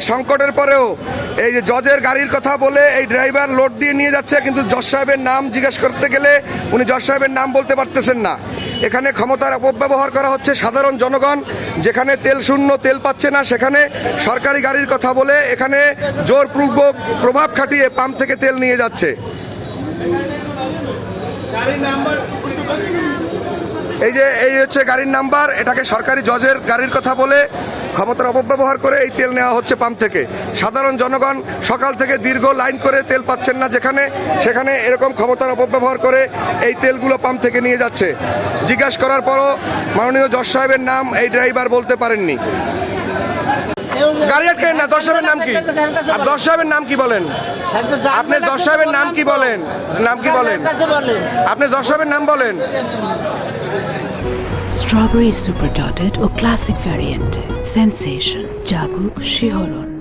সংকটের পরেও এই যে জজের গাড়ির কথা বলে এই ড্রাইভার লোড দিয়ে নিয়ে যাচ্ছে, কিন্তু জজ সাহেবের নাম জিজ্ঞেস করতে গেলে উনি জজ সাহেবের নাম বলতে পারতেছেন না। এখানে ক্ষমতার অপব্যবহার করা হচ্ছে। সাধারণ জনগণ যেখানে তেল শূন্য, তেল পাচ্ছে না, সেখানে সরকারি গাড়ির কথা বলে এখানে জোরপূর্বক প্রভাব খাটিয়ে পাম্প থেকে তেল নিয়ে যাচ্ছে। এই হচ্ছে গাড়ির নাম্বার, এটাকে সরকারি জজের গাড়ির কথা বলে ক্ষমতার অপব্যবহার করে এই তেল নেওয়া হচ্ছে পাম্প থেকে। সাধারণ জনগণ সকাল থেকে দীর্ঘ লাইন করে তেল পাচ্ছেন না, সেখানে এরকম ক্ষমতার অপব্যবহার করে এই তেলগুলো পাম্প থেকে নিয়ে যাচ্ছে। জিজ্ঞাসা করার পরও মাননীয় জজ সাহেবের নাম এই ড্রাইভার বলতে পারেননি। গাড়ি আটকেন না। জজ সাহেবের নাম কি? জজ সাহেবের নাম কি বলেন? আপনি জজ সাহেবের নাম কি বলেন? আপনি জজ সাহেবের নাম বলেন। Strawberry super dotted or classic variant. Sensation. Jaguk Shihoron.